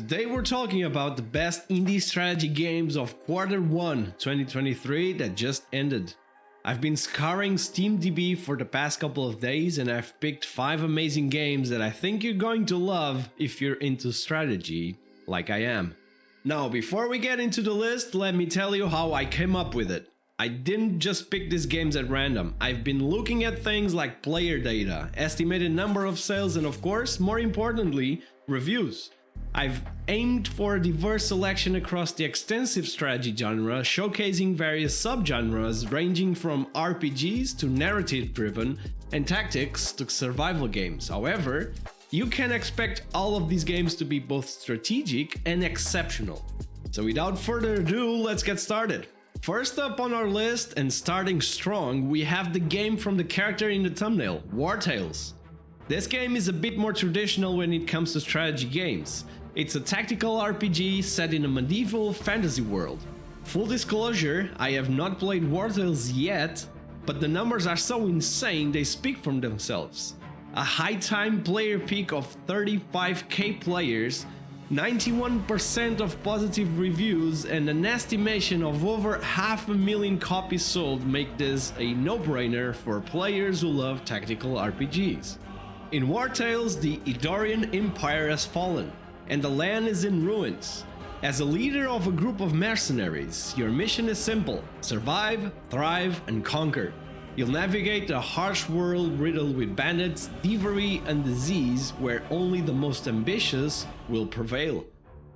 Today we're talking about the best indie strategy games of Q1 2023 that just ended. I've been scouring SteamDB for the past couple of days and I've picked 5 amazing games that I think you're going to love if you're into strategy, like I am. Now, before we get into the list, let me tell you how I came up with it. I didn't just pick these games at random. I've been looking at things like player data, estimated number of sales, and of course, more importantly, reviews. I've aimed for a diverse selection across the extensive strategy genre, showcasing various subgenres ranging from RPGs to narrative-driven and tactics to survival games. However, you can expect all of these games to be both strategic and exceptional. So without further ado, let's get started. First up on our list, and starting strong, we have the game from the character in the thumbnail, Wartales. This game is a bit more traditional when it comes to strategy games. It's a tactical RPG set in a medieval fantasy world. Full disclosure, I have not played Wartales yet, but the numbers are so insane they speak for themselves. A high time player peak of 35k players, 91% of positive reviews, and an estimation of over 500,000 copies sold make this a no-brainer for players who love tactical RPGs. In Wartales, the Idorian Empire has fallen, and the land is in ruins. As a leader of a group of mercenaries, your mission is simple: survive, thrive, and conquer. You'll navigate a harsh world riddled with bandits, thievery, and disease where only the most ambitious will prevail.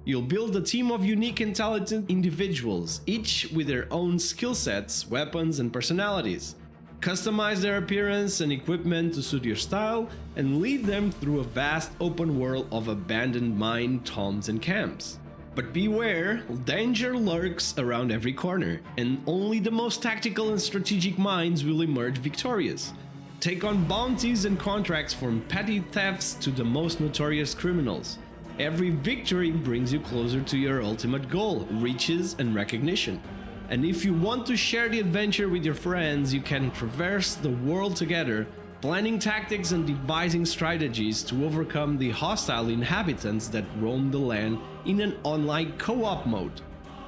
You'll build a team of unique and talented individuals, each with their own skill sets, weapons, and personalities. Customize their appearance and equipment to suit your style, and lead them through a vast open world of abandoned mine tombs and camps. But beware, danger lurks around every corner, and only the most tactical and strategic minds will emerge victorious. Take on bounties and contracts from petty thefts to the most notorious criminals. Every victory brings you closer to your ultimate goal, riches and recognition. And if you want to share the adventure with your friends, you can traverse the world together, planning tactics and devising strategies to overcome the hostile inhabitants that roam the land in an online co-op mode.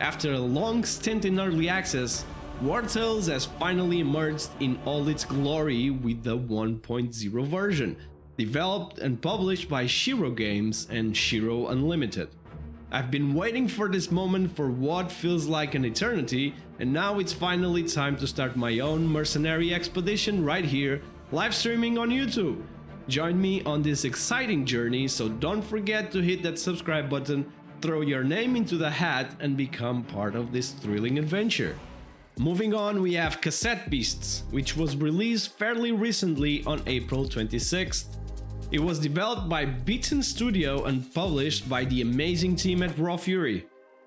After a long stint in early access, Wartales has finally emerged in all its glory with the 1.0 version, developed and published by Shiro Games and Shiro Unlimited. I've been waiting for this moment for what feels like an eternity, and now it's finally time to start my own mercenary expedition right here, live streaming on YouTube. Join me on this exciting journey, so don't forget to hit that subscribe button, throw your name into the hat, and become part of this thrilling adventure. Moving on, we have Cassette Beasts, which was released fairly recently on April 26th. It was developed by Beaten Studio and published by the amazing team at Raw Fury.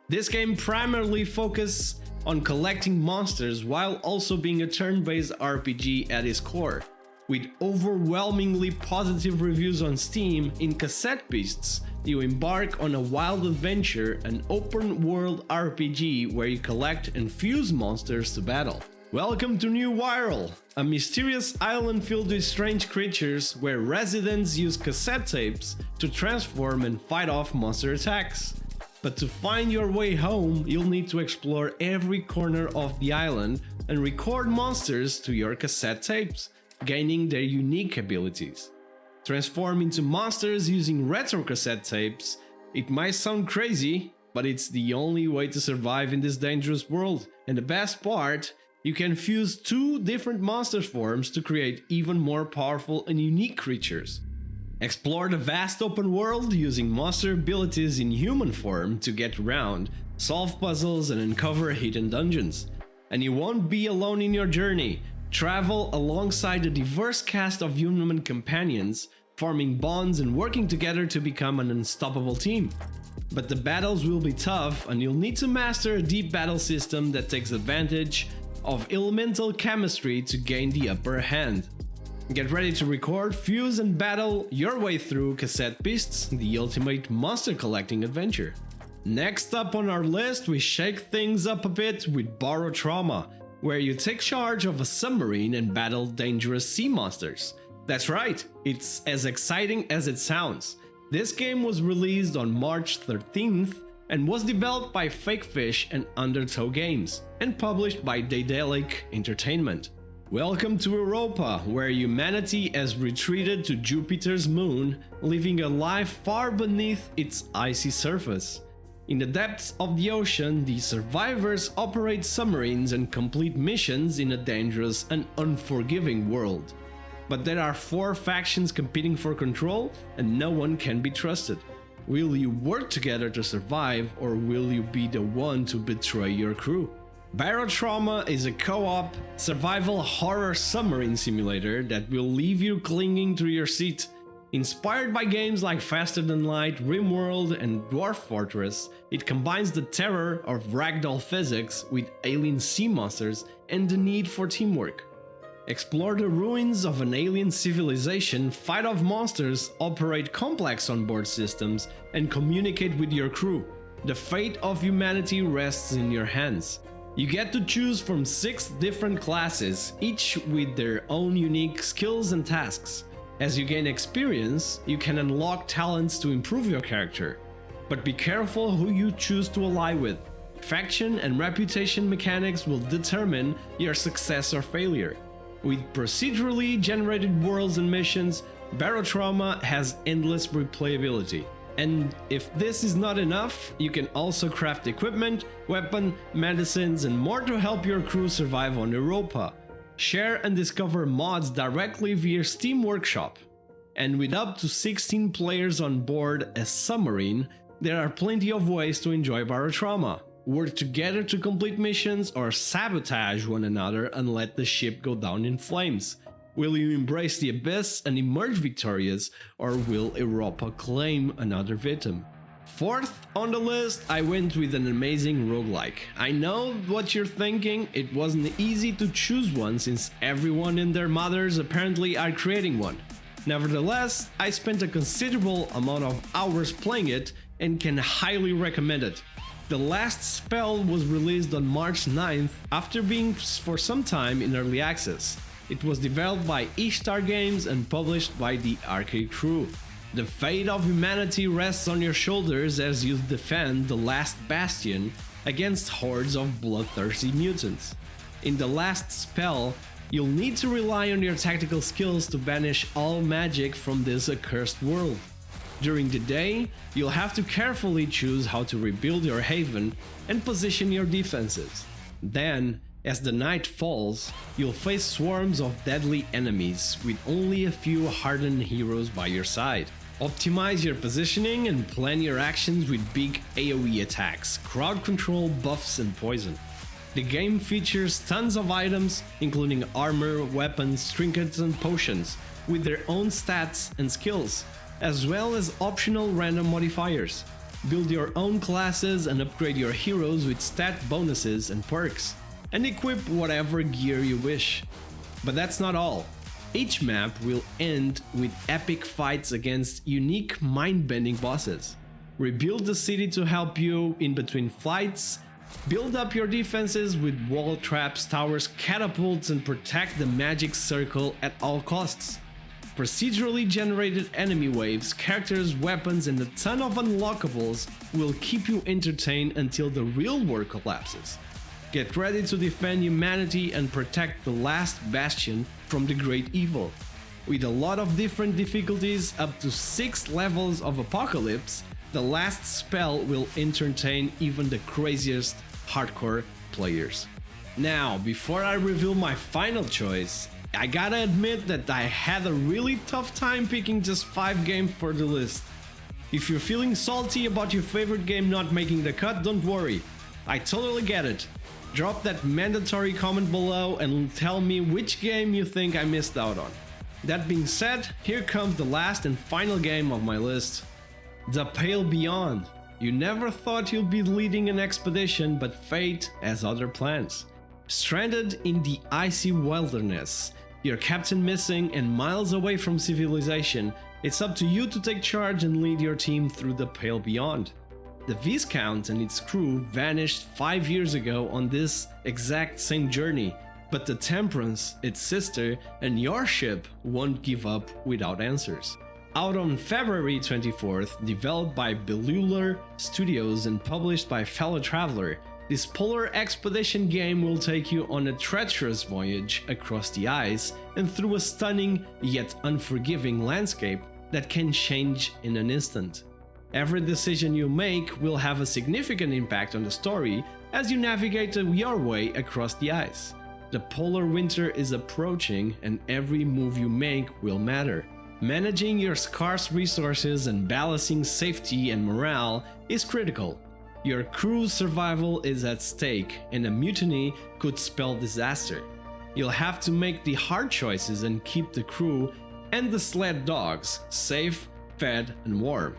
This game primarily focuses on collecting monsters while also being a turn-based RPG at its core. With overwhelmingly positive reviews on Steam, in Cassette Beasts, you embark on a wild adventure, an open-world RPG where you collect and fuse monsters to battle. Welcome to New Wirral, a mysterious island filled with strange creatures where residents use cassette tapes to transform and fight off monster attacks. But to find your way home, you'll need to explore every corner of the island and record monsters to your cassette tapes, gaining their unique abilities. Transform into monsters using retro cassette tapes. It might sound crazy, but it's the only way to survive in this dangerous world. And the best part, you can fuse 2 different monster forms to create even more powerful and unique creatures. Explore the vast open world using monster abilities in human form to get around, solve puzzles, and uncover hidden dungeons. And you won't be alone in your journey. Travel alongside a diverse cast of human companions, forming bonds and working together to become an unstoppable team. But the battles will be tough, and you'll need to master a deep battle system that takes advantage of elemental chemistry to gain the upper hand. Get ready to record, fuse, and battle your way through Cassette Beasts, the ultimate monster collecting adventure. Next up on our list, we shake things up a bit with Barotrauma, where you take charge of a submarine and battle dangerous sea monsters. That's right, it's as exciting as it sounds. This game was released on March 13th and was developed by Fakefish and Undertow Games and published by Daedalic Entertainment. Welcome to Europa, where humanity has retreated to Jupiter's moon, living a life far beneath its icy surface. In the depths of the ocean, the survivors operate submarines and complete missions in a dangerous and unforgiving world. But there are 4 factions competing for control, and no one can be trusted. Will you work together to survive, or will you be the one to betray your crew? Barotrauma is a co-op survival horror submarine simulator that will leave you clinging to your seat. Inspired by games like Faster Than Light, RimWorld and Dwarf Fortress, it combines the terror of ragdoll physics with alien sea monsters and the need for teamwork. Explore the ruins of an alien civilization, fight off monsters, operate complex onboard systems, and communicate with your crew. The fate of humanity rests in your hands. You get to choose from 6 different classes, each with their own unique skills and tasks. As you gain experience, you can unlock talents to improve your character. But be careful who you choose to ally with. Faction and reputation mechanics will determine your success or failure. With procedurally generated worlds and missions, Barotrauma has endless replayability. And if this is not enough, you can also craft equipment, weapon, medicines, and more to help your crew survive on Europa. Share and discover mods directly via Steam Workshop. And with up to 16 players on board a submarine, there are plenty of ways to enjoy Barotrauma. Work together to complete missions or sabotage one another and let the ship go down in flames. Will you embrace the abyss and emerge victorious, or will Europa claim another victim? 4th on the list, I went with an amazing roguelike. I know what you're thinking, it wasn't easy to choose one since everyone and their mothers apparently are creating one. Nevertheless, I spent a considerable amount of hours playing it and can highly recommend it. The Last Spell was released on March 9th after being for some time in early access. It was developed by Ishtar Games and published by the Arcade Crew. The fate of humanity rests on your shoulders as you defend the last bastion against hordes of bloodthirsty mutants. In The Last Spell, you'll need to rely on your tactical skills to banish all magic from this accursed world. During the day, you'll have to carefully choose how to rebuild your haven and position your defenses. Then, as the night falls, you'll face swarms of deadly enemies with only a few hardened heroes by your side. Optimize your positioning and plan your actions with big AoE attacks, crowd control, buffs and poison. The game features tons of items, including armor, weapons, trinkets and potions, with their own stats and skills, as well as optional random modifiers. Build your own classes and upgrade your heroes with stat bonuses and perks, and equip whatever gear you wish. But that's not all. Each map will end with epic fights against unique mind-bending bosses. Rebuild the city to help you in between fights, build up your defenses with wall traps, towers, catapults, and protect the magic circle at all costs. Procedurally generated enemy waves, characters, weapons, and a ton of unlockables will keep you entertained until the real world collapses. Get ready to defend humanity and protect the last bastion from the great evil. With a lot of different difficulties, up to 6 levels of apocalypse, The Last Spell will entertain even the craziest hardcore players. Now, before I reveal my final choice, I gotta admit that I had a really tough time picking just 5 games for the list. If you're feeling salty about your favorite game not making the cut, don't worry. I totally get it. Drop that mandatory comment below and tell me which game you think I missed out on. That being said, here comes the last and final game of my list. The Pale Beyond. You never thought you'd be leading an expedition, but fate has other plans. Stranded in the icy wilderness, your captain missing and miles away from civilization, it's up to you to take charge and lead your team through the Pale Beyond. The Viscount and its crew vanished 5 years ago on this exact same journey, but the Temperance, its sister, and your ship won't give up without answers. Out on February 24th, developed by Bellular Studios and published by Fellow Traveler, this polar expedition game will take you on a treacherous voyage across the ice and through a stunning yet unforgiving landscape that can change in an instant. Every decision you make will have a significant impact on the story as you navigate your way across the ice. The polar winter is approaching and every move you make will matter. Managing your scarce resources and balancing safety and morale is critical. Your crew's survival is at stake and a mutiny could spell disaster. You'll have to make the hard choices and keep the crew and the sled dogs safe, fed and warm.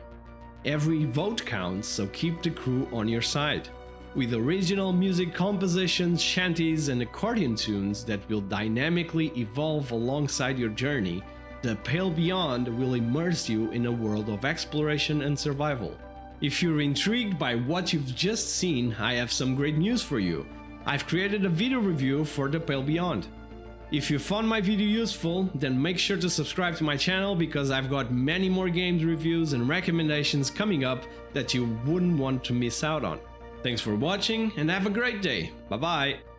Every vote counts, so keep the crew on your side. With original music compositions, shanties and accordion tunes that will dynamically evolve alongside your journey, The Pale Beyond will immerse you in a world of exploration and survival. If you're intrigued by what you've just seen, I have some great news for you. I've created a video review for The Pale Beyond. If you found my video useful, then make sure to subscribe to my channel because I've got many more games reviews and recommendations coming up that you wouldn't want to miss out on. Thanks for watching and have a great day. Bye bye.